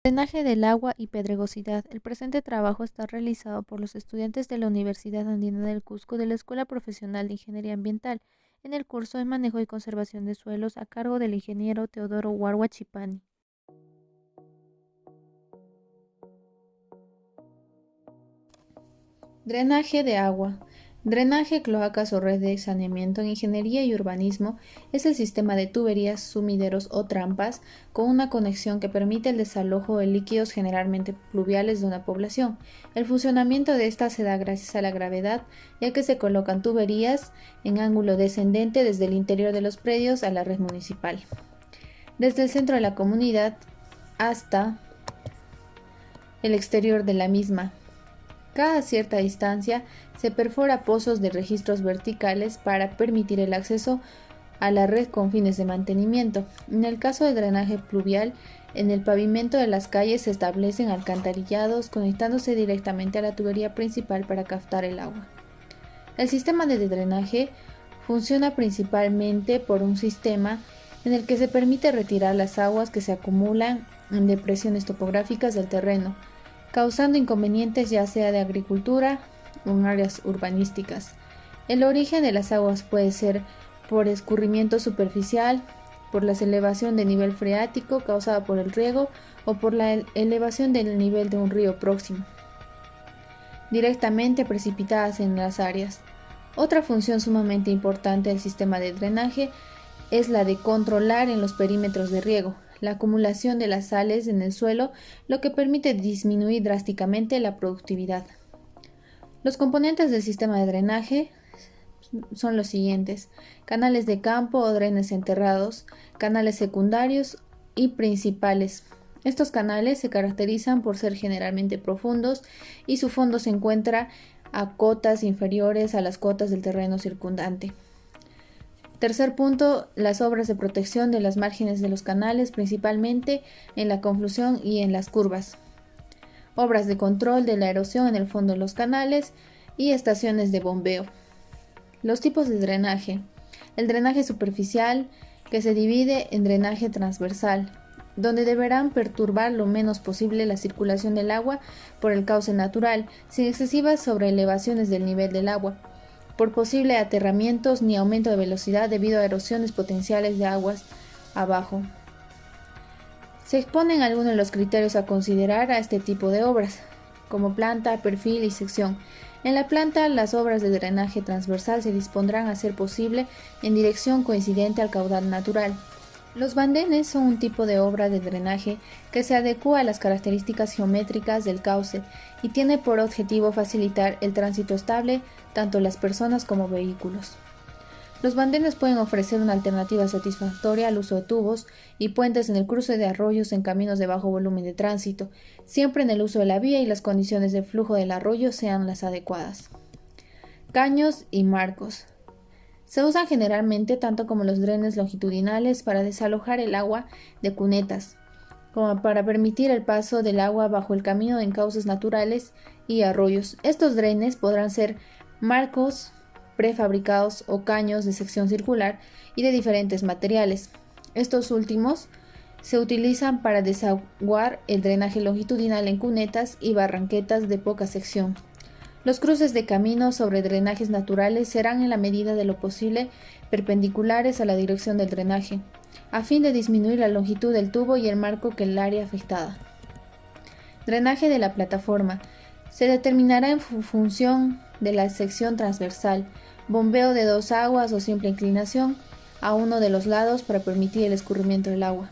Drenaje del agua y pedregosidad. El presente trabajo está realizado por los estudiantes de la Universidad Andina del Cusco de la Escuela Profesional de Ingeniería Ambiental en el curso de Manejo y Conservación de Suelos a cargo del ingeniero Teodoro Warwa Chipani. Drenaje de agua. Drenaje, cloacas o red de saneamiento en ingeniería y urbanismo es el sistema de tuberías, sumideros o trampas con una conexión que permite el desalojo de líquidos generalmente pluviales de una población. El funcionamiento de esta se da gracias a la gravedad, ya que se colocan tuberías en ángulo descendente desde el interior de los predios a la red municipal, desde el centro de la comunidad hasta el exterior de la misma. Cada cierta distancia se perfora pozos de registros verticales para permitir el acceso a la red con fines de mantenimiento. En el caso del drenaje pluvial, en el pavimento de las calles se establecen alcantarillados conectándose directamente a la tubería principal para captar el agua. El sistema de drenaje funciona principalmente por un sistema en el que se permite retirar las aguas que se acumulan en depresiones topográficas del terreno, causando inconvenientes ya sea de agricultura o en áreas urbanísticas. El origen de las aguas puede ser por escurrimiento superficial, por la elevación de nivel freático causada por el riego o por la elevación del nivel de un río próximo, directamente precipitadas en las áreas. Otra función sumamente importante del sistema de drenaje es la de controlar en los perímetros de riego la acumulación de las sales en el suelo, lo que permite disminuir drásticamente la productividad. Los componentes del sistema de drenaje son los siguientes: canales de campo o drenes enterrados, canales secundarios y principales. Estos canales se caracterizan por ser generalmente profundos y su fondo se encuentra a cotas inferiores a las cotas del terreno circundante. Tercer punto, las obras de protección de las márgenes de los canales, principalmente en la conflusión y en las curvas. Obras de control de la erosión en el fondo de los canales y estaciones de bombeo. Los tipos de drenaje. El drenaje superficial, que se divide en drenaje transversal, donde deberán perturbar lo menos posible la circulación del agua por el cauce natural, sin excesivas sobreelevaciones del nivel del agua, por posible aterramientos ni aumento de velocidad debido a erosiones potenciales de aguas abajo. Se exponen algunos de los criterios a considerar a este tipo de obras, como planta, perfil y sección. En la planta, las obras de drenaje transversal se dispondrán a ser posible en dirección coincidente al caudal natural. Los bandenes son un tipo de obra de drenaje que se adecúa a las características geométricas del cauce y tiene por objetivo facilitar el tránsito estable tanto las personas como vehículos. Los bandenes pueden ofrecer una alternativa satisfactoria al uso de tubos y puentes en el cruce de arroyos en caminos de bajo volumen de tránsito, siempre en el uso de la vía y las condiciones de flujo del arroyo sean las adecuadas. Caños y marcos. Se usan generalmente tanto como los drenes longitudinales para desalojar el agua de cunetas, como para permitir el paso del agua bajo el camino en cauces naturales y arroyos. Estos drenes podrán ser marcos prefabricados o caños de sección circular y de diferentes materiales. Estos últimos se utilizan para desaguar el drenaje longitudinal en cunetas y barranquetas de poca sección. Los cruces de caminos sobre drenajes naturales serán en la medida de lo posible perpendiculares a la dirección del drenaje, a fin de disminuir la longitud del tubo y el marco que el área afectada. Drenaje de la plataforma. Se determinará en función de la sección transversal, bombeo de dos aguas o simple inclinación a uno de los lados para permitir el escurrimiento del agua.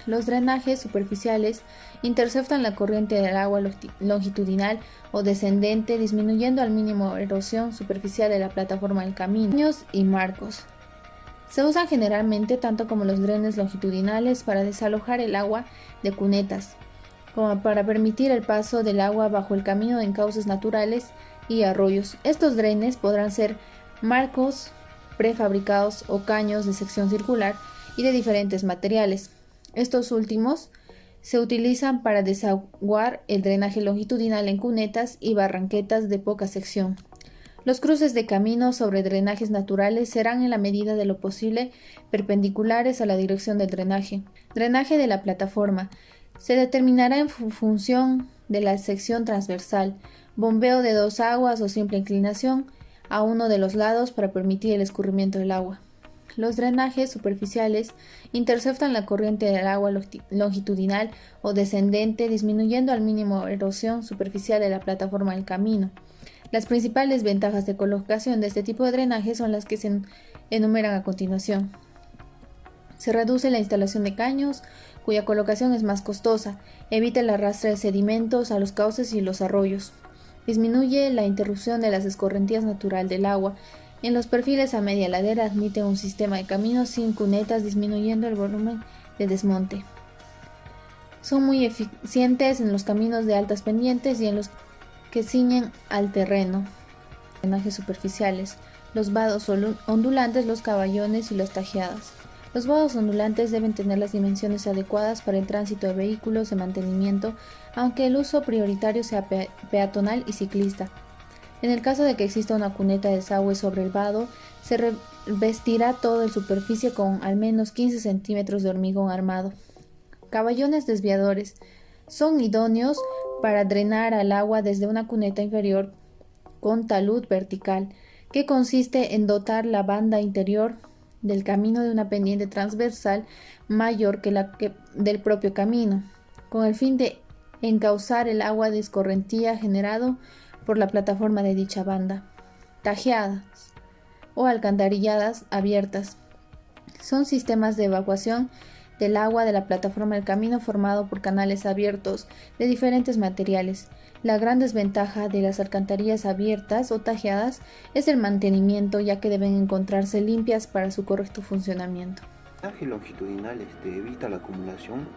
Los drenajes superficiales interceptan la corriente del agua longitudinal o descendente, disminuyendo al mínimo erosión superficial de la plataforma del camino. Caños y marcos. Se usan generalmente tanto como los drenes longitudinales para desalojar el agua de cunetas, como para permitir el paso del agua bajo el camino en cauces naturales y arroyos. Estos drenes podrán ser marcos prefabricados o caños de sección circular y de diferentes materiales. Estos últimos se utilizan para desaguar el drenaje longitudinal en cunetas y barranquetas de poca sección. Los cruces de caminos sobre drenajes naturales serán en la medida de lo posible perpendiculares a la dirección del drenaje. Drenaje de la plataforma. Se determinará en función de la sección transversal, bombeo de dos aguas o simple inclinación a uno de los lados para permitir el escurrimiento del agua. Los drenajes superficiales interceptan la corriente del agua longitudinal o descendente, disminuyendo al mínimo la erosión superficial de la plataforma del camino. Las principales ventajas de colocación de este tipo de drenaje son las que se enumeran a continuación. Se reduce la instalación de caños, cuya colocación es más costosa, evita el arrastre de sedimentos a los cauces y los arroyos, disminuye la interrupción de las escorrentías natural del agua. En los perfiles a media ladera admite un sistema de caminos sin cunetas, disminuyendo el volumen de desmonte. Son muy eficientes en los caminos de altas pendientes y en los que ciñen al terreno. Drenajes superficiales, los vados ondulantes, los caballones y las tajeadas. Los vados ondulantes deben tener las dimensiones adecuadas para el tránsito de vehículos de mantenimiento, aunque el uso prioritario sea peatonal y ciclista. En el caso de que exista una cuneta de desagüe sobre el vado, se revestirá toda la superficie con al menos 15 centímetros de hormigón armado. Caballones desviadores son idóneos para drenar al agua desde una cuneta inferior con talud vertical, que consiste en dotar la banda interior del camino de una pendiente transversal mayor que la del propio camino, con el fin de encauzar el agua de escorrentía generado por la plataforma de dicha banda. Tajeadas o alcantarilladas abiertas son sistemas de evacuación del agua de la plataforma del camino formado por canales abiertos de diferentes materiales. La gran desventaja de las alcantarillas abiertas o tajeadas es el mantenimiento, ya que deben encontrarse limpias para su correcto funcionamiento. El drenaje longitudinal evita la acumulación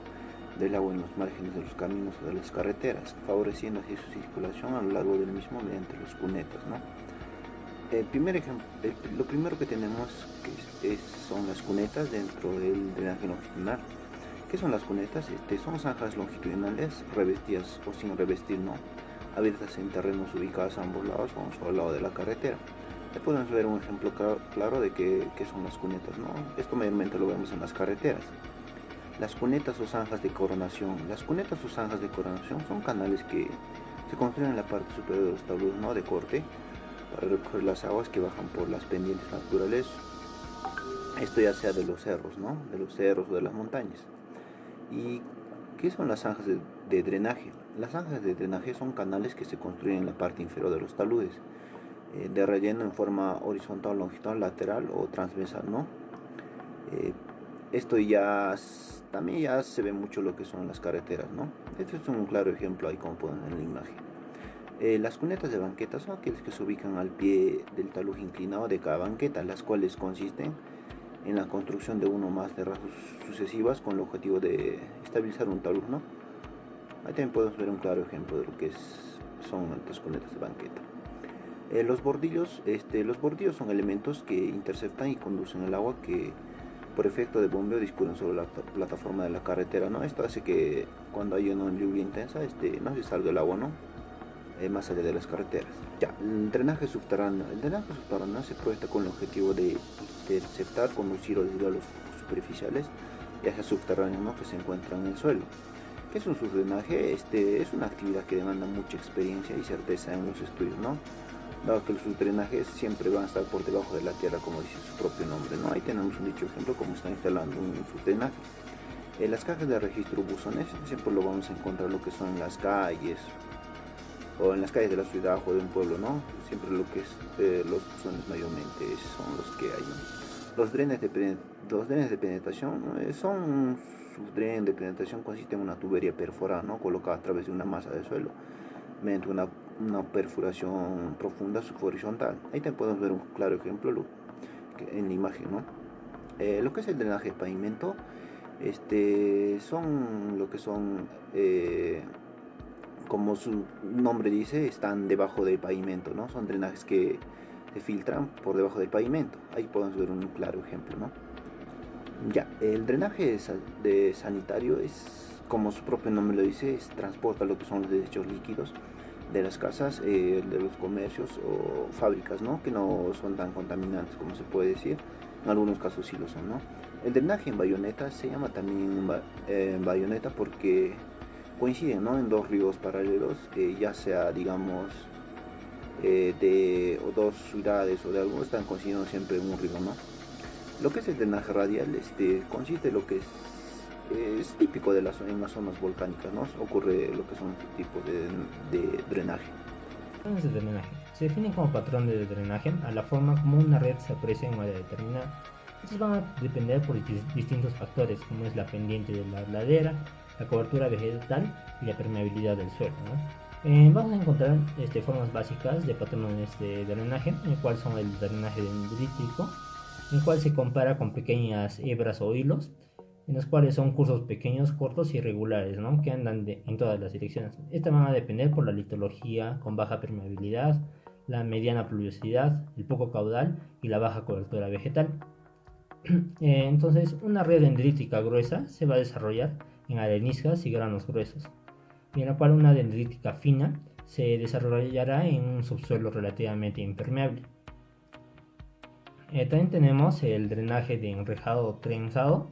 del agua en los márgenes de los caminos o de las carreteras, favoreciendo así su circulación a lo largo del mismo mediante los cunetas, ¿no? Lo primero que tenemos son las cunetas dentro del drenaje longitudinal. ¿Qué son las cunetas? Son zanjas longitudinales revestidas o sin revestir, ¿no? Abiertas en terrenos ubicados a ambos lados o a un solo lado de la carretera. Aquí podemos ver un ejemplo claro de qué son las cunetas, ¿no? Esto mayormente lo vemos en las carreteras. Las cunetas o zanjas de coronación. Las cunetas o zanjas de coronación son canales que se construyen en la parte superior de los tableros, ¿no?, de corte, para recoger las aguas que bajan por las pendientes naturales. Esto ya sea de los cerros, ¿no?, de los cerros o de las montañas. ¿Y qué son las zanjas de drenaje? Las zanjas de drenaje son canales que se construyen en la parte inferior de los taludes, de relleno en forma horizontal, longitudinal, lateral o transversal, ¿no? Esto también ya se ve mucho lo que son las carreteras, ¿no? Este es un claro ejemplo ahí como pueden ver en la imagen. Las cunetas de banqueta son aquellas que se ubican al pie del talud inclinado de cada banqueta, las cuales consisten en la construcción de uno o más terrazas sucesivas con el objetivo de estabilizar un talud, ¿no? Ahí también podemos ver un claro ejemplo de lo que son estas cunetas de banqueta. Los bordillos son elementos que interceptan y conducen el agua que por efecto de bombeo discurren sobre la plataforma de la carretera, ¿no? Esto hace que cuando hay una lluvia intensa no se salga el agua, ¿no?, más allá de las carreteras. Ya, el drenaje subterráneo. El drenaje subterráneo se proyecta con el objetivo de interceptar, conducir o desviar los superficiales, ya sea subterráneos, ¿no?, que se encuentran en el suelo. ¿Qué es un subdrenaje? Es una actividad que demanda mucha experiencia y certeza en los estudios, ¿no?, dado que los subdrenajes siempre van a estar por debajo de la tierra, como dice su propio nombre, ¿no? Ahí tenemos un dicho ejemplo como están instalando un subdrenaje. Las cajas de registro buzones siempre lo vamos a encontrar lo que son las calles o en las calles de la ciudad o de un pueblo, ¿no? Siempre lo que es los buzones mayormente son los que hay, ¿no? Los drenes de penetración son su dren de penetración consiste en una tubería perforada, ¿no?, colocada a través de una masa de suelo mediante una perforación profunda subhorizontal. Ahí te podemos ver un claro ejemplo en la imagen, ¿no? Lo que es el drenaje de pavimento, son lo que son, como su nombre dice, están debajo del pavimento, ¿no? Son drenajes que se filtran por debajo del pavimento. Ahí podemos ver un claro ejemplo, ¿no? Ya, el drenaje sanitario como su propio nombre lo dice, transporta lo que son los desechos líquidos de las casas, de los comercios o fábricas, ¿no?, que no son tan contaminantes como se puede decir. En algunos casos sí lo son, ¿no? El drenaje en bayoneta se llama también bayoneta porque coinciden, ¿no?, en dos ríos paralelos, ya sea, digamos, de o dos ciudades o de algunos, están coincidiendo siempre en un río, ¿no? Lo que es el drenaje radial consiste en lo que es típico en las zonas volcánicas, ¿no? Ocurre lo que son tipos de drenaje. Patrones de drenaje. Se definen como patrón de drenaje a la forma como una red se aprecia en un área determinada. Estos van a depender por distintos factores, como es la pendiente de la ladera, la cobertura vegetal y la permeabilidad del suelo, ¿no? Vamos a encontrar formas básicas de patrones de drenaje, en el cual son el drenaje dendrítico, en el cual se compara con pequeñas hebras o hilos, en los cuales son cursos pequeños, cortos y irregulares, ¿no?, que andan en todas las direcciones. Estas van a depender por la litología con baja permeabilidad, la mediana pluviosidad, el poco caudal y la baja cobertura vegetal. Entonces, una red dendrítica gruesa se va a desarrollar en areniscas y granos gruesos, y en la cual una dendrítica fina se desarrollará en un subsuelo relativamente impermeable. También tenemos el drenaje de enrejado o trenzado.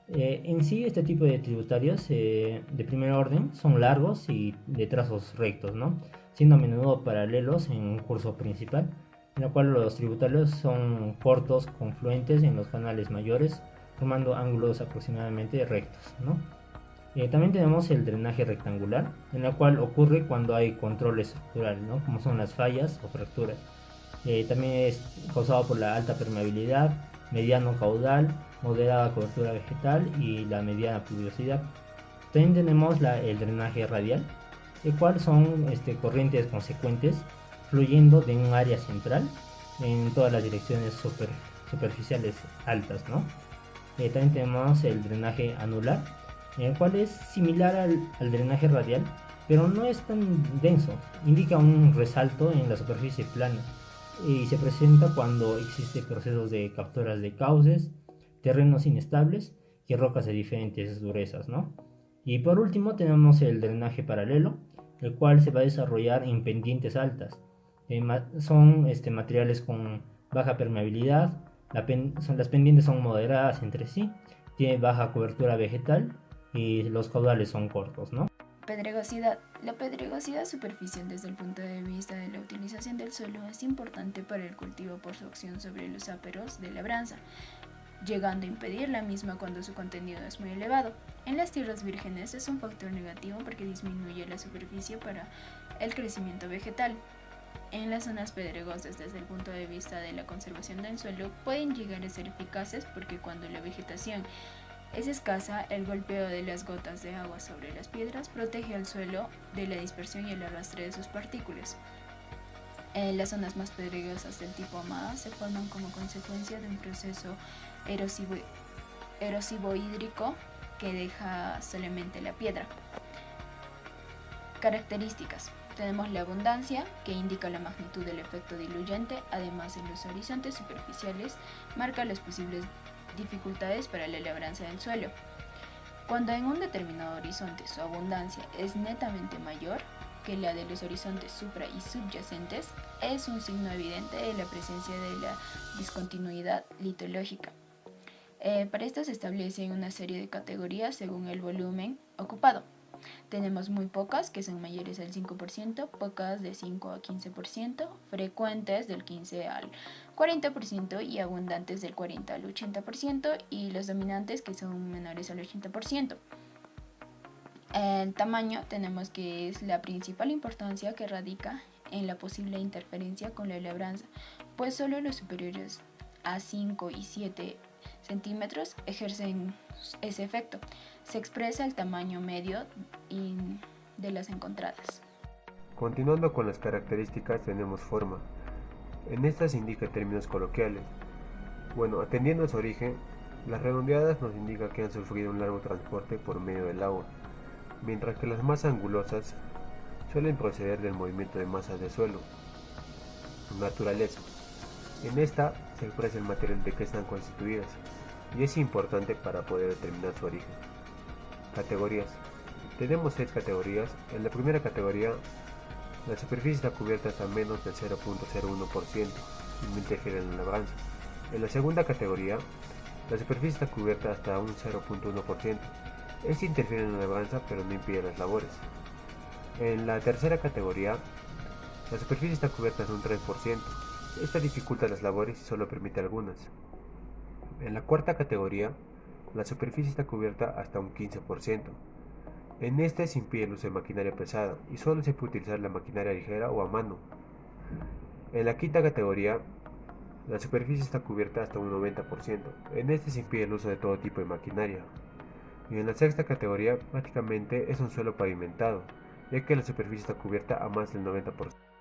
En sí, este tipo de tributarios de primer orden son largos y de trazos rectos, ¿no?, siendo a menudo paralelos en un curso principal, en el cual los tributarios son cortos, confluentes en los canales mayores, formando ángulos aproximadamente rectos, ¿no? También tenemos el drenaje rectangular, en el cual ocurre cuando hay control estructural, ¿no?, como son las fallas o fracturas. También es causado por la alta permeabilidad, mediano caudal, moderada cobertura vegetal y la mediana pluviosidad. También tenemos el drenaje radial, el cual son corrientes consecuentes fluyendo de un área central en todas las direcciones superficiales altas, ¿no? También tenemos el drenaje anular, el cual es similar al drenaje radial, pero no es tan denso, indica un resalto en la superficie plana y se presenta cuando existen procesos de capturas de cauces, terrenos inestables y rocas de diferentes durezas, ¿no? Y por último tenemos el drenaje paralelo, el cual se va a desarrollar en pendientes altas. Son materiales con baja permeabilidad, las pendientes son moderadas entre sí, tiene baja cobertura vegetal y los caudales son cortos, ¿no? Pedregosidad. La pedregosidad superficial desde el punto de vista de la utilización del suelo es importante para el cultivo por su acción sobre los áperos de labranza, llegando a impedir la misma cuando su contenido es muy elevado. En las tierras vírgenes es un factor negativo porque disminuye la superficie para el crecimiento vegetal. En las zonas pedregosas, desde el punto de vista de la conservación del suelo, pueden llegar a ser eficaces porque cuando la vegetación es escasa, el golpeo de las gotas de agua sobre las piedras protege al suelo de la dispersión y el arrastre de sus partículas. Las zonas más pedregosas del tipo Amada se forman como consecuencia de un proceso erosivo hídrico que deja solamente la piedra. Características. Tenemos la abundancia, que indica la magnitud del efecto diluyente, además en los horizontes superficiales marca las posibles dificultades para la labranza del suelo. Cuando en un determinado horizonte su abundancia es netamente mayor que la de los horizontes supra y subyacentes, es un signo evidente de la presencia de la discontinuidad litológica. Para esto se establecen una serie de categorías según el volumen ocupado. Tenemos muy pocas, que son mayores al 5%, pocas de 5 a 15%, frecuentes del 15 al 40% y abundantes del 40 al 80%, y los dominantes, que son menores al 80%. El tamaño tenemos que es la principal importancia que radica en la posible interferencia con la labranza, pues solo los superiores a 5 y 7 centímetros ejercen ese efecto. Se expresa el tamaño medio de las encontradas. Continuando con las características, tenemos forma. En estas indica términos coloquiales. Bueno, atendiendo a su origen, las redondeadas nos indica que han sufrido un largo transporte por medio del agua, mientras que las más angulosas suelen proceder del movimiento de masas de suelo. Naturaleza. En esta se expresa el material de que están constituidas y es importante para poder determinar su origen. Categorías. Tenemos 6 categorías. En la primera categoría, la superficie está cubierta hasta menos del 0.01% y no interfiere en la labranza. En la segunda categoría, La superficie está cubierta hasta un 0.1%. Este interfiere en la alabanza pero no impide las labores. En la tercera categoría, la superficie está cubierta hasta un 3%. Esta dificulta las labores y solo permite algunas. En la cuarta categoría, la superficie está cubierta hasta un 15%. En este se impide el uso de maquinaria pesada y solo se puede utilizar la maquinaria ligera o a mano. En la quinta categoría, la superficie está cubierta hasta un 90%. En este se impide el uso de todo tipo de maquinaria. Y en la sexta categoría, prácticamente es un suelo pavimentado, ya que la superficie está cubierta a más del 90%.